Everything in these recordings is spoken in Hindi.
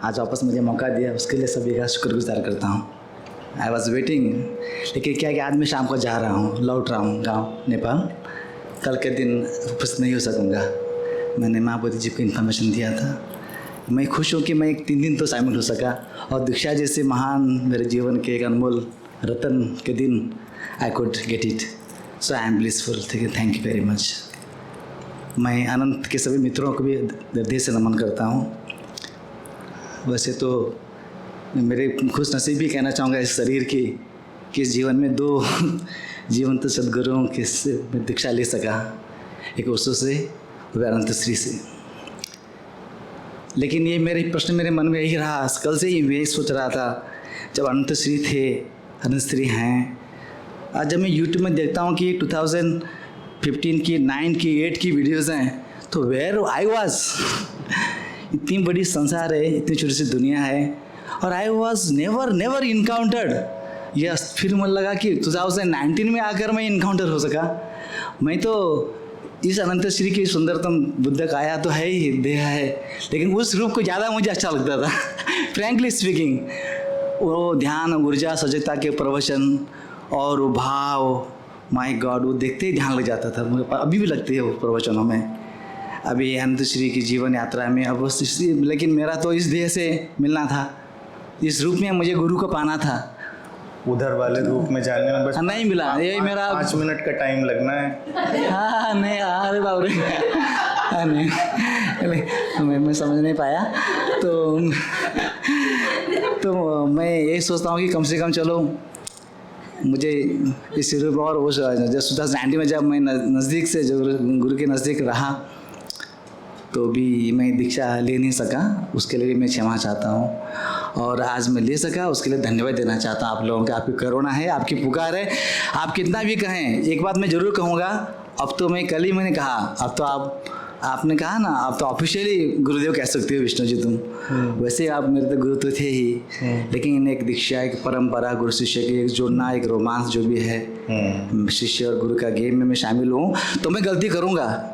आज वापस मुझे मौका दिया, उसके लिए सभी का शुक्रगुजार करता हूँ। आई वॉज वेटिंग, लेकिन क्या कि आज मैं शाम को जा रहा हूँ, लौट रहा हूँ गाँव नेपाल। कल के दिन उपस्थित नहीं हो सकूँगा। मैंने माँ बोधी जी को इन्फॉर्मेशन दिया था। मैं खुश हूँ कि मैं 3 दिन तो शामिल हो सका, और दीक्षा जैसे महान मेरे जीवन के एक अनमोल रतन के दिन I could get it. So I am blissful. Thank you very much. मैं अनंत के सभी मित्रों को भी हृदय से नमन करता हूँ। वैसे तो मेरे खुश नसीब भी कहना चाहूँगा इस शरीर की कि इस जीवन में 2 जीवंत सदगुरुओं के से मैं दीक्षा ले सका, एक ओशो से और अनंत श्री से। लेकिन ये मेरे प्रश्न मेरे मन में यही रहा, कल से ही मैं यही सोच रहा था, जब अनंत श्री थे, अनंत श्री हैं, आज जब मैं यूट्यूब में देखता हूँ कि 2015 की, 9 की, 8 की वीडियोज़ हैं, तो वेयर आई वाज। इतनी बड़ी संसार है, इतनी छोटी सी दुनिया है, और I was never encountered. Yes, फिर मन लगा कि 2019 में आकर मैं इनकाउंटर हो सका। मैं तो इस अनंत श्री की सुंदरतम बुद्ध काया तो है ही, देह है, लेकिन उस रूप को ज़्यादा मुझे अच्छा लगता था फ्रैंकली स्पीकिंग। वो ध्यान, ऊर्जा, सजगता के प्रवचन और वो भाव, माय गॉड, वो देखते ही ध्यान लग जाता था। मुझे अभी भी लगती है वो प्रवचनों में। अभी अनंत श्री की जीवन यात्रा में अब लेकिन मेरा तो इस देह से मिलना था, इस रूप में मुझे गुरु को पाना था। उधर वाले रूप में जाने में बस नहीं मिला, यही मेरा 5 मिनट का टाइम लगना है। हाँ नहीं, अरे बाप रे, हाँ नहीं, मैं समझ नहीं पाया। तो मैं यही सोचता हूँ कि कम से कम चलो मुझे इस रूप, और वो जब 2019 में जब मैं नज़दीक से जो गुरु के नज़दीक रहा, तो भी मैं दीक्षा ले नहीं सका, उसके लिए भी मैं क्षमा चाहता हूँ। और आज मैं ले सका, उसके लिए धन्यवाद देना चाहता हूँ आप लोगों का। आपकी करुणा है, आपकी पुकार है। आप कितना भी कहें, एक बात मैं ज़रूर कहूँगा, अब तो मैं कल ही मैंने कहा, अब तो आपने कहा ना, आप तो ऑफिशियली गुरुदेव कह सकते हो विष्णु जी तुम। वैसे आप मेरे तो गुरु तो थे ही, लेकिन एक दीक्षा, एक परंपरा, गुरु शिष्य की एक जोड़ना, एक रोमांस जो भी है, शिष्य और गुरु का गेम में मैं शामिल हूँ, तो मैं गलती करूँगा।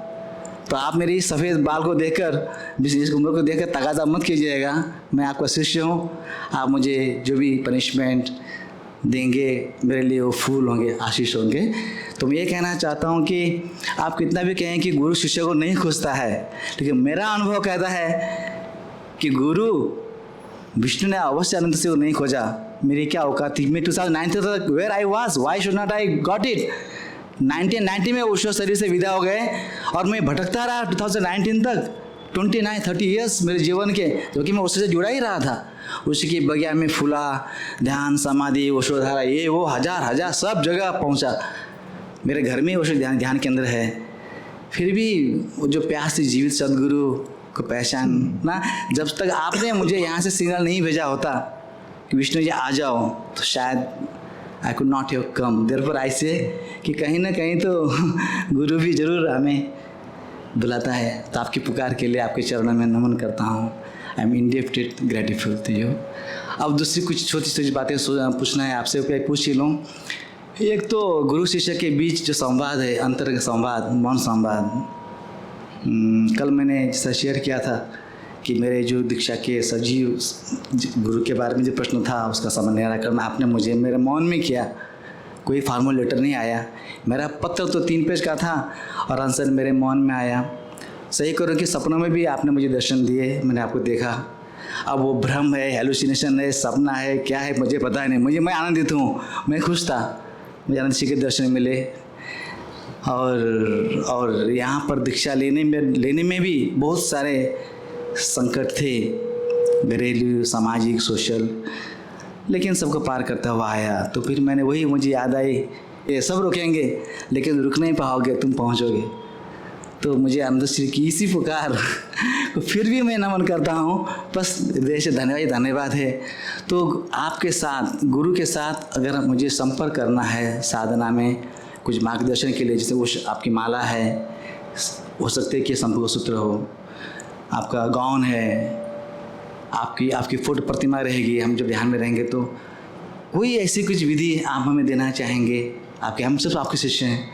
तो आप मेरी सफ़ेद बाल को देखकर, इस उम्र को देखकर तगाजा मत कीजिएगा। मैं आपका शिष्य हूँ, आप मुझे जो भी पनिशमेंट देंगे मेरे लिए वो फूल होंगे, आशीष होंगे। तो मैं ये कहना चाहता हूँ कि आप कितना भी कहें कि गुरु शिष्य को नहीं खोजता है, लेकिन मेरा अनुभव कहता है कि गुरु विष्णु ने अवश्य अनंत से वो नहीं खोजा। मेरी क्या औकात थी, मैं 2009 तक where I was, why should not I got it. 1990 में ओशो शरीर से विदा हो गए, और मैं भटकता रहा 2019 तक, 29-30 ईयर्स मेरे जीवन के, क्योंकि मैं ओशो से जुड़ा ही रहा था। उसकी बगिया में फूला, ध्यान, समाधि, ओशोधारा, ये वो हजार सब जगह पहुंचा। मेरे घर में ओशो ध्यान केंद्र है। फिर भी वो जो प्यास थी जीवित सदगुरु को पहचानना, जब तक आपने मुझे यहाँ से सिग्नल नहीं भेजा होता कि विष्णु जी आ जाओ, तो शायद I could not have come. Therefore I से कि कहीं ना कहीं तो गुरु भी जरूर हमें बुलाता है। तो आपकी पुकार के लिए आपके चरणों में नमन करता हूँ। I am indebted grateful to you. अब दूसरी कुछ छोटी छोटी बातें पूछना है आपसे, क्या पूछ ही लूँ। एक तो गुरु शिष्य के बीच जो संवाद है, अंतर का संवाद, मौन संवाद, कल मैंने जैसा शेयर किया था कि मेरे जो दीक्षा के सजीव गुरु के बारे में जो प्रश्न था, उसका निराकरण आपने मुझे मेरे मौन में किया। कोई फॉर्मल लेटर नहीं आया, मेरा पत्र तो 3 पेज का था और आंसर मेरे मौन में आया। सही करो कि सपनों में भी आपने मुझे दर्शन दिए, मैंने आपको देखा। अब वो भ्रम है, हेलुसिनेशन है, सपना है, क्या है मुझे पता नहीं। मैं आनंदित हूँ, मैं खुश था, मुझे आनंद जी के दर्शन मिले। और यहाँ पर दीक्षा लेने में भी बहुत सारे संकट थे, घरेलू, सामाजिक, सोशल, लेकिन सबको पार करता हुआ आया। तो फिर मुझे याद आई, ये सब रुकेंगे लेकिन रुक नहीं पाओगे, तुम पहुँचोगे। तो मुझे आनंद श्री की इसी पुकार को फिर भी मैं नमन करता हूँ। बस हृदय से धन्यवाद है। तो आपके साथ, गुरु के साथ अगर मुझे संपर्क करना है साधना में कुछ मार्गदर्शन के लिए, जैसे वो आपकी माला है, हो सकते है कि संपर्क सूत्र हो, आपका गाउन है, आपकी फोटो प्रतिमा रहेगी, हम जब ध्यान में रहेंगे तो कोई ऐसी कुछ विधि आप हमें देना चाहेंगे। हम सब आपके शिष्य हैं,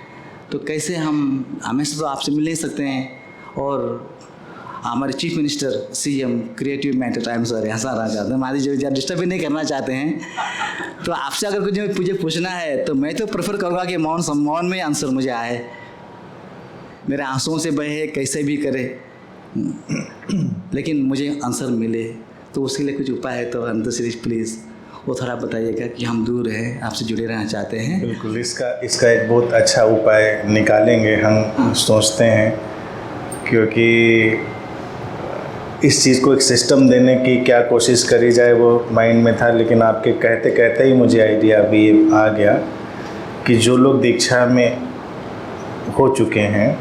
तो कैसे हमें तो आपसे मिल नहीं सकते हैं, और हमारे chief minister CM creative mind time sir यहाँ सारा चाहते हैं, हमारी जो डिस्टर्ब भी नहीं करना चाहते हैं। तो आपसे अगर कुछ मुझे पूछना है तो मैं तो प्रेफर करूँगा कि मौन में आंसर मुझे आए, मेरे आंसुओं से बहे कैसे भी करे, लेकिन मुझे आंसर मिले। तो उसके लिए कुछ उपाय है तो अंत सीरीज प्लीज़ वो थोड़ा बताइएगा कि हम दूर हैं, आपसे जुड़े रहना चाहते हैं। बिल्कुल, इसका एक बहुत अच्छा उपाय निकालेंगे हम सोचते हैं, क्योंकि इस चीज़ को एक सिस्टम देने की क्या कोशिश करी जाए वो माइंड में था, लेकिन आपके कहते कहते ही मुझे आइडिया अभी आ गया कि जो लोग दीक्षा में हो चुके हैं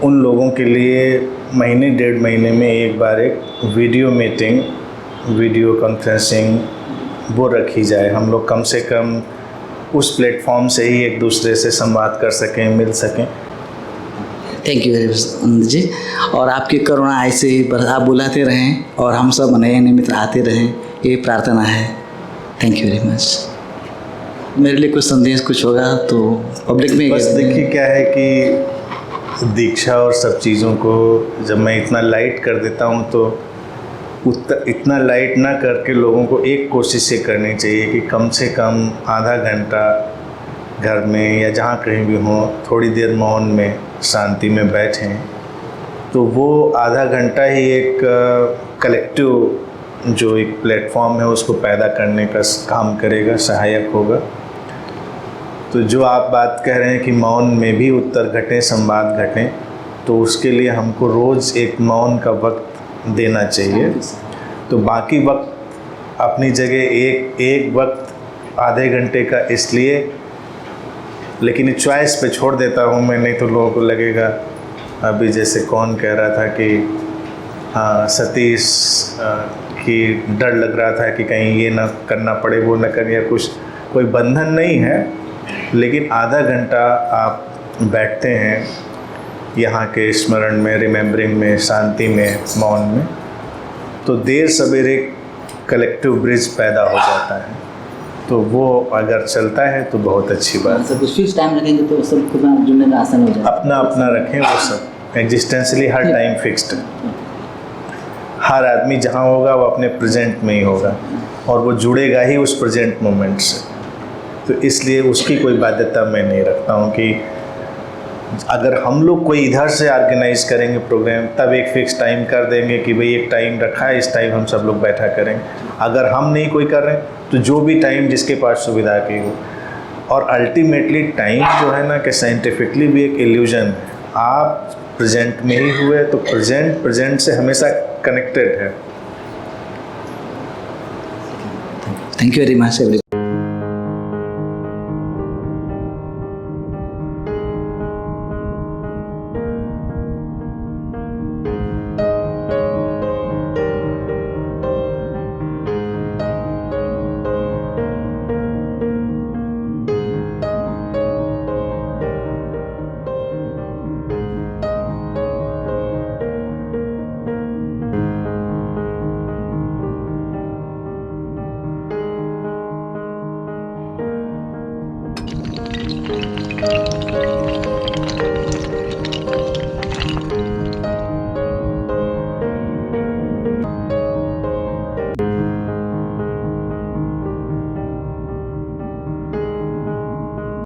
उन लोगों के लिए महीने 1.5 महीने में एक बार एक वीडियो मीटिंग, वीडियो कॉन्फ्रेंसिंग वो रखी जाए। हम लोग कम से कम उस प्लेटफॉर्म से ही एक दूसरे से संवाद कर सकें, मिल सकें। Thank you very much Anand ji. और आपकी करुणा ऐसे ही आप बुलाते रहें और हम सब नए नए मित्र आते रहें, ये प्रार्थना है। Thank you very much. मेरे लिए कुछ संदेश कुछ होगा तो पब्लिक में बस देखिए क्या है कि दीक्षा और सब चीज़ों को जब मैं इतना लाइट कर देता हूँ तो इतना लाइट ना करके लोगों को एक कोशिश ये करनी चाहिए कि कम से कम आधा घंटा घर में या जहाँ कहीं भी हो थोड़ी देर मौन में शांति में बैठें, तो वो आधा घंटा ही एक कलेक्टिव जो एक प्लेटफॉर्म है उसको पैदा करने का काम करेगा, सहायक होगा। तो जो आप बात कह रहे हैं कि मौन में भी उत्तर घटें, संवाद घटें, तो उसके लिए हमको रोज़ एक मौन का वक्त देना चाहिए। तो बाकी वक्त अपनी जगह एक वक्त आधे घंटे का इसलिए, लेकिन चॉइस पे छोड़ देता हूँ मैं, नहीं तो लोगों को लगेगा अभी जैसे कौन कह रहा था कि हाँ सतीश की डर लग रहा था कि कहीं ये ना करना पड़े वो ना करें, या कुछ कोई बंधन नहीं है, लेकिन आधा घंटा आप बैठते हैं यहाँ के स्मरण में, रिमेम्बरिंग में, शांति में, मौन में, तो देर सवेरे कलेक्टिव ब्रिज पैदा हो जाता है। तो वो अगर चलता है तो बहुत अच्छी बात है। कुछ फिक्स टाइम रखेंगे तो सब खुद जुड़ने का आसान हो जाएगा। अपना अपना रखें, वो सब एग्जिस्टेंशली हर टाइम फिक्स्ड है। हर आदमी जहाँ होगा वो अपने प्रेजेंट में ही होगा और वो जुड़ेगा ही उस प्रेजेंट मोमेंट से। तो इसलिए उसकी कोई बाध्यता मैं नहीं रखता हूँ कि अगर हम लोग कोई इधर से ऑर्गेनाइज करेंगे प्रोग्राम तब एक फ़िक्स टाइम कर देंगे कि भाई एक टाइम रखा है, इस टाइम हम सब लोग बैठा करेंगे। अगर हम नहीं कोई कर रहे हैं तो जो भी टाइम जिसके पास सुविधा की हो। और अल्टीमेटली टाइम जो है ना कि साइंटिफिकली भी एक इल्यूजन है। आप प्रेजेंट में ही हुए तो प्रेजेंट से हमेशा कनेक्टेड है। Thank you very much everyone.